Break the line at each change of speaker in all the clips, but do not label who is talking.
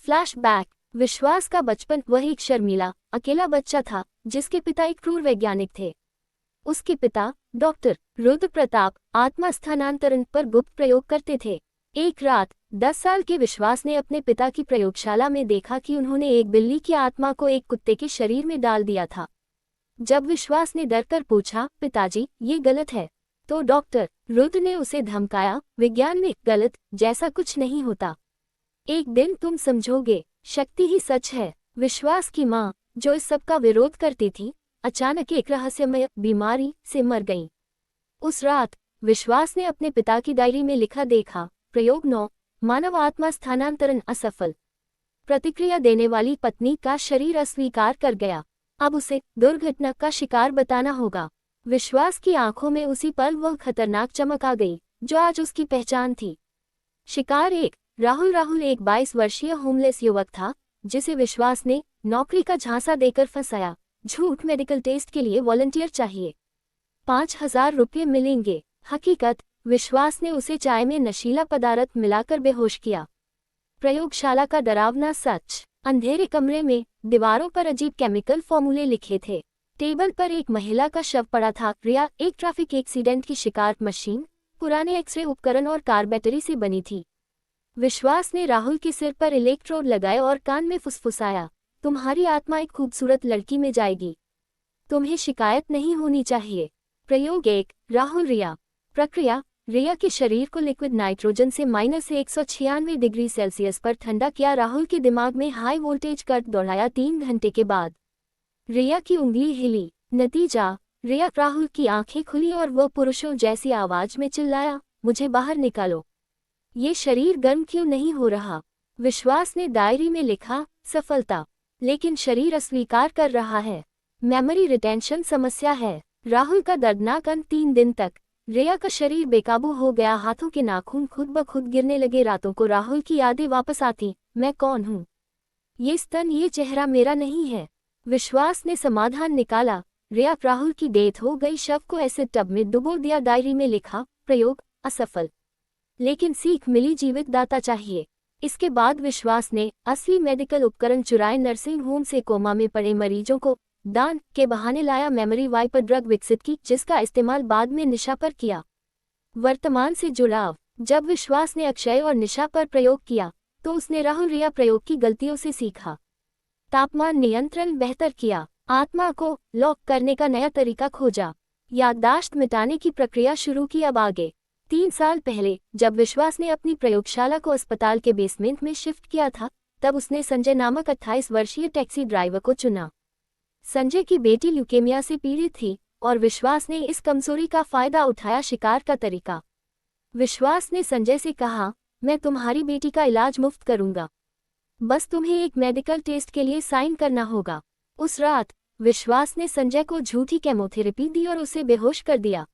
Flashback. विश्वास का बचपन। वह एक शर्मीला, अकेला बच्चा था जिसके पिता एक क्रूर वैज्ञानिक थे। उसके पिता डॉक्टर रुद्र प्रताप आत्मा स्थानांतरण पर गुप्त प्रयोग करते थे। एक रात 10 साल के विश्वास ने अपने पिता की प्रयोगशाला में देखा कि उन्होंने एक बिल्ली की आत्मा को एक कुत्ते के शरीर में डाल दिया था। जब विश्वास ने डरकर पूछा, पिताजी ये गलत है, तो डॉक्टर रुद्र ने उसे धमकाया, विज्ञान में गलत जैसा कुछ नहीं होता। एक दिन तुम समझोगे, शक्ति ही सच है। विश्वास की माँ, जो इस सब का विरोध करती थी, अचानक एक रहस्यमय बीमारी से मर गई। उस रात विश्वास ने अपने पिता की डायरी में लिखा देखा, प्रयोग 9, मानव आत्मा स्थानांतरण असफल। प्रतिक्रिया देने वाली पत्नी का शरीर अस्वीकार कर गया। अब उसे दुर्घटना का शिकार बताना होगा। विश्वास की आंखों में उसी पल वह खतरनाक चमक आ गई जो आज उसकी पहचान थी। शिकार 1। राहुल एक 22 वर्षीय होमलेस युवक था जिसे विश्वास ने नौकरी का झांसा देकर फंसाया। झूठ, मेडिकल टेस्ट के लिए वॉलंटियर चाहिए, 5,000 रुपये मिलेंगे। हकीकत, विश्वास ने उसे चाय में नशीला पदार्थ मिलाकर बेहोश किया। प्रयोगशाला का डरावना सच। अंधेरे कमरे में दीवारों पर अजीब केमिकल फॉर्मूले लिखे थे। टेबल पर एक महिला का शव पड़ा था। रिया एक ट्रैफिक एक्सीडेंट की शिकार मशीन, पुराने एक्सरे उपकरण और कार बैटरी से बनी थी। विश्वास ने राहुल के सिर पर इलेक्ट्रोड लगाए और कान में फुसफुसाया, तुम्हारी आत्मा एक खूबसूरत लड़की में जाएगी, तुम्हें शिकायत नहीं होनी चाहिए। प्रयोग 1। राहुल रिया। प्रक्रिया, रिया के शरीर को लिक्विड नाइट्रोजन से -196 डिग्री सेल्सियस पर ठंडा किया। राहुल के दिमाग में हाई वोल्टेज करंट दौड़ाया। 3 घंटे के बाद रिया की उंगली हिली। नतीजा, रिया राहुल की आंखें खुली और वह पुरुषों जैसी आवाज में चिल्लाया, मुझे बाहर निकालो, ये शरीर गर्म क्यों नहीं हो रहा। विश्वास ने डायरी में लिखा, सफलता, लेकिन शरीर अस्वीकार कर रहा है। मेमोरी रिटेंशन समस्या है। राहुल का दर्दनाक अंत 3 दिन तक। रिया का शरीर बेकाबू हो गया, हाथों के नाखून खुद ब खुद गिरने लगे। रातों को राहुल की यादें वापस आती, मैं कौन हूँ, ये स्तन, ये चेहरा मेरा नहीं है। विश्वास ने समाधान निकाला, रिया राहुल की डेथ हो गई, शव को एसिड टब में डुबो दिया। डायरी में लिखा, प्रयोग असफल, लेकिन सीख मिली, जीवित दाता चाहिए। इसके बाद विश्वास ने असली मेडिकल उपकरण चुराए, नर्सिंग होम से कोमा में पड़े मरीजों को दान के बहाने लाया, मेमोरी वाइपर ड्रग विकसित की जिसका इस्तेमाल बाद में निशा पर किया। वर्तमान से जुड़ाव, जब विश्वास ने अक्षय और निशा पर प्रयोग किया तो उसने राहुल रिया प्रयोग की गलतियों से सीखा। तापमान नियंत्रण बेहतर किया, आत्मा को लॉक करने का नया तरीका खोजा, याददाश्त मिटाने की प्रक्रिया शुरू की। अब आगे। 3 साल पहले जब विश्वास ने अपनी प्रयोगशाला को अस्पताल के बेसमेंट में शिफ्ट किया था, तब उसने संजय नामक 28 वर्षीय टैक्सी ड्राइवर को चुना। संजय की बेटी ल्यूकेमिया से पीड़ित थी और विश्वास ने इस कमजोरी का फायदा उठाया। शिकार का तरीका, विश्वास ने संजय से कहा, मैं तुम्हारी बेटी का इलाज मुफ्त करूंगा, बस तुम्हें एक मेडिकल टेस्ट के लिए साइन करना होगा। उस रात विश्वास ने संजय को झूठी केमोथेरेपी दी और उसे बेहोश कर दिया।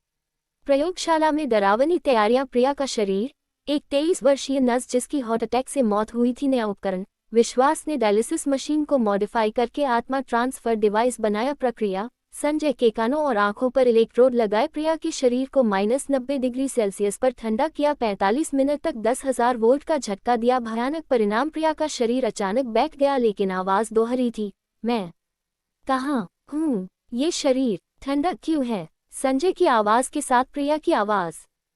प्रयोगशाला में डरावनी तैयारियां। प्रिया का शरीर, एक 23 वर्षीय नर्स जिसकी हार्ट अटैक से मौत हुई थी। नया उपकरण, विश्वास ने डायलिसिस मशीन को मॉडिफाई करके आत्मा ट्रांसफर डिवाइस बनाया। प्रक्रिया, संजय के कानों और आंखों पर इलेक्ट्रोड लगाए, प्रिया के शरीर को -90 डिग्री सेल्सियस पर ठंडा किया, 45 मिनट तक 10,000 वोल्ट का झटका दिया। भयानक परिणाम, प्रिया का शरीर अचानक बैठ गया लेकिन आवाज दोहरी थी, मैं कहाँ हूँ, ये शरीर ठंडा क्यों है। संजय की आवाज के साथ प्रिया की आवाज।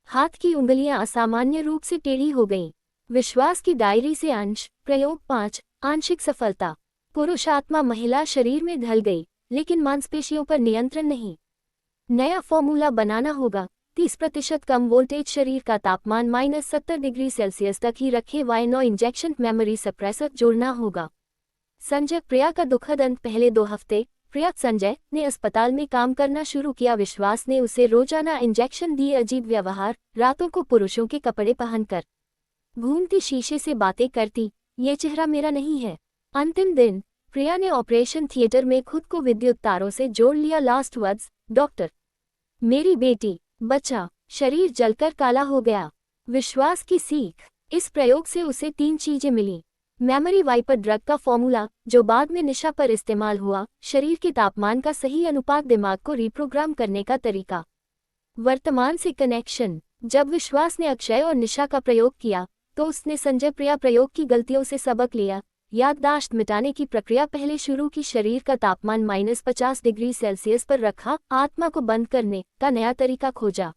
हाथ की उंगलियां असामान्य रूप से टेढ़ी हो गईं। विश्वास की डायरी से अंश। प्रयोग 5, आंशिक सफलता। पुरुष आत्मा महिला शरीर में ढल गई लेकिन मांसपेशियों पर नियंत्रण नहीं। नया फॉर्मूला बनाना होगा, 30% कम वोल्टेज, शरीर का तापमान -70 डिग्री सेल्सियस तक ही रखे। Y9 इंजेक्शन, मेमोरी सप्रेसर जोड़ना होगा। संजय प्रिया का दुखद अंत। पहले 2 हफ्ते प्रिया संजय ने अस्पताल में काम करना शुरू किया। विश्वास ने उसे रोजाना इंजेक्शन दिए। अजीब व्यवहार, रातों को पुरुषों के कपड़े पहनकर घूमती, शीशे से बातें करती, ये चेहरा मेरा नहीं है। अंतिम दिन प्रिया ने ऑपरेशन थिएटर में खुद को विद्युत तारों से जोड़ लिया। लास्ट वर्ड्स, डॉक्टर, मेरी बेटी बचा। शरीर जलकर काला हो गया। विश्वास की सीख, इस प्रयोग से उसे 3 चीजें मिली। मेमोरी वाइपर ड्रग का फॉर्मूला जो बाद में निशा पर इस्तेमाल हुआ, शरीर के तापमान का सही अनुपात, दिमाग को रिप्रोग्राम करने का तरीका। वर्तमान से कनेक्शन, जब विश्वास ने अक्षय और निशा का प्रयोग किया तो उसने संजय प्रिया प्रयोग की गलतियों से सबक लिया। याददाश्त मिटाने की प्रक्रिया पहले शुरू की, शरीर का तापमान -50 डिग्री सेल्सियस पर रखा, आत्मा को बंद करने का नया तरीका खोजा।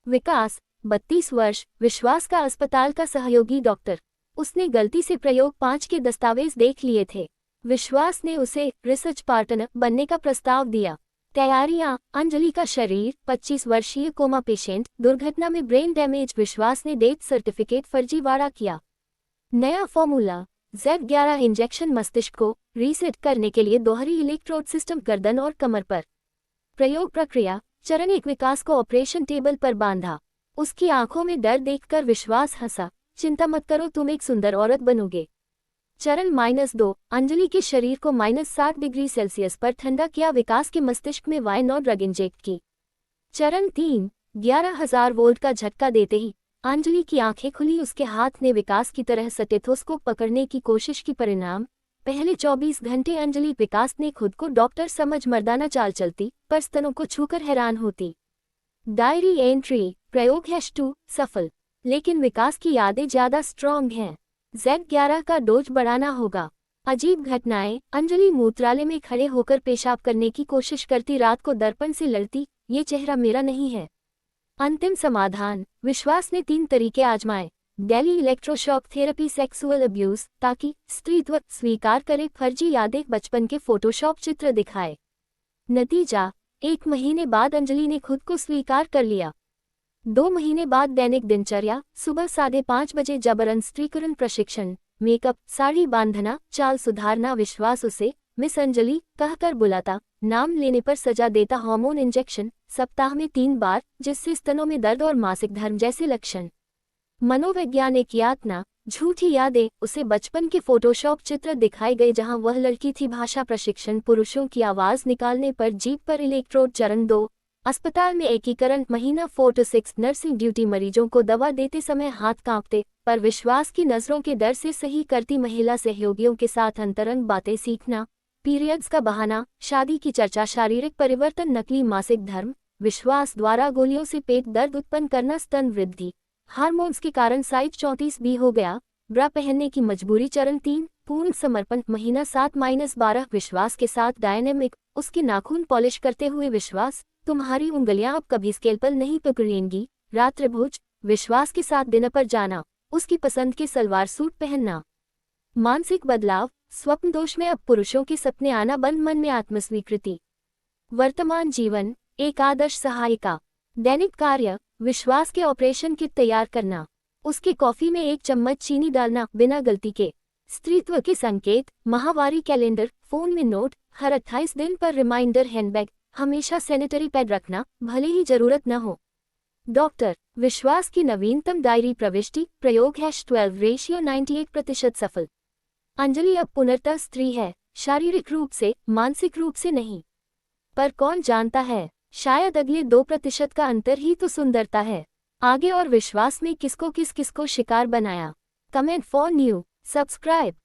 विकास 32 वर्ष, विश्वास का अस्पताल का सहयोगी डॉक्टर। उसने गलती से प्रयोग 5 के दस्तावेज देख लिए थे। विश्वास ने उसे रिसर्च पार्टनर बनने का प्रस्ताव दिया। तैयारियां, अंजलि का शरीर 25 वर्षीय कोमा पेशेंट, दुर्घटना में ब्रेन डैमेज। विश्वास ने डेथ सर्टिफिकेट फर्जीवाड़ा किया। नया फॉर्मूला, Z11 इंजेक्शन मस्तिष्क को रीसेट करने के लिए दोहरी इलेक्ट्रोड सिस्टम गर्दन और कमर पर। प्रयोग प्रक्रिया, चरण 1, विकास को ऑपरेशन टेबल पर बांधा। उसकी आंखों में डर देखकर विश्वास हंसा। चिंता मत करो, तुम एक सुंदर औरत बनोगे। चरण -2, अंजलि के शरीर को -60 डिग्री सेल्सियस पर ठंडा किया, विकास के मस्तिष्क में वाइन ड्रग इंजेक्ट की। चरण 3, 11,000 वोल्ट का झटका देते ही अंजलि की आंखें खुली। उसके हाथ ने विकास की तरह स्टेथोस्कोप पकड़ने की कोशिश की। परिणाम, पहले 24 घंटे अंजलि। विकास ने खुद को डॉक्टर समझ मर्दाना चाल चलती, पर स्तनों को छूकर हैरान होती। डायरी एंट्री, प्रयोग #2 सफल, लेकिन विकास की यादें ज्यादा स्ट्रॉन्ग हैं। Z11 का डोज बढ़ाना होगा। अजीब घटनाएं, अंजलि मूत्रालय में खड़े होकर पेशाब करने की कोशिश करती, रात को दर्पण से लड़ती, ये चेहरा मेरा नहीं है। अंतिम समाधान, विश्वास ने 3 तरीके आजमाए। Daily electroshock therapy, sexual abuse, ताकि स्त्रीत्व स्वीकार करे, फर्जी यादें, बचपन के फोटोशॉप चित्र दिखाए। नतीजा, 1 महीने बाद अंजलि ने खुद को स्वीकार कर लिया। 2 महीने बाद दैनिक दिनचर्या, सुबह 5:30 बजे जबरन स्त्रीकरण प्रशिक्षण, मेकअप, साड़ी बांधना, चाल सुधारना। विश्वास उसे मिस अंजलि कहकर बुलाता, नाम लेने पर सजा देता। हार्मोन इंजेक्शन, सप्ताह में 3 बार, जिससे स्तनों में दर्द और मासिक धर्म जैसे लक्षण। मनोवैज्ञानिक यातना, झूठी यादें, उसे बचपन के फोटोशॉप चित्र दिखाए गए जहां वह लड़की थी। भाषा प्रशिक्षण, पुरुषों की आवाज निकालने पर जीभ पर इलेक्ट्रोड। चरण 2, अस्पताल में एकीकरण, महीना 4 to 6, नर्सिंग ड्यूटी, मरीजों को दवा देते समय हाथ कांपते, पर विश्वास की नजरों के डर से सही करती। महिला सहयोगियों के साथ अंतरंग बातें सीखना, पीरियड्स का बहाना, शादी की चर्चा, शारीरिक परिवर्तन, नकली मासिक धर्म। विश्वास द्वारा गोलियों से पेट दर्द उत्पन्न करना, स्तन वृद्धि, हार्मोन्स के कारण साइज 34 भी हो गया, ब्रा पहनने की मजबूरी। चरण 3, पूर्ण समर्पण, महीना 7-12, विश्वास के साथ डायनेमिक, उसके नाखून पॉलिश करते हुए। विश्वास, तुम्हारी उंगलियां अब कभी स्केलपल नहीं पकड़ेंगी। रात्रिभोज, विश्वास के साथ डिनर पर जाना, उसकी पसंद के सलवार सूट पहनना। मानसिक बदलाव, स्वप्न दोष में अब पुरुषों के सपने आना बंद, मन में आत्मस्वीकृति। वर्तमान जीवन, एक आदर्श सहायिका। दैनिक कार्य, विश्वास के ऑपरेशन किट तैयार करना, उसके कॉफी में 1 चम्मच चीनी डालना बिना गलती के। स्त्रीत्व के संकेत, माहवारी कैलेंडर, फोन में नोट, हर 28 दिन पर रिमाइंडर। हैंडबैग, हमेशा सैनिटरी पैड रखना, भले ही जरूरत न हो। डॉक्टर, विश्वास की नवीनतम डायरी प्रविष्टि, प्रयोग #12, रेशियो 98% सफल। अंजलि अब पुनर्तः स्त्री है, शारीरिक रूप से, मानसिक रूप से नहीं। पर कौन जानता है, शायद अगले 2% का अंतर ही तो सुंदरता है। आगे और विश्वास में किसको शिकार बनाया। Comment for new, subscribe.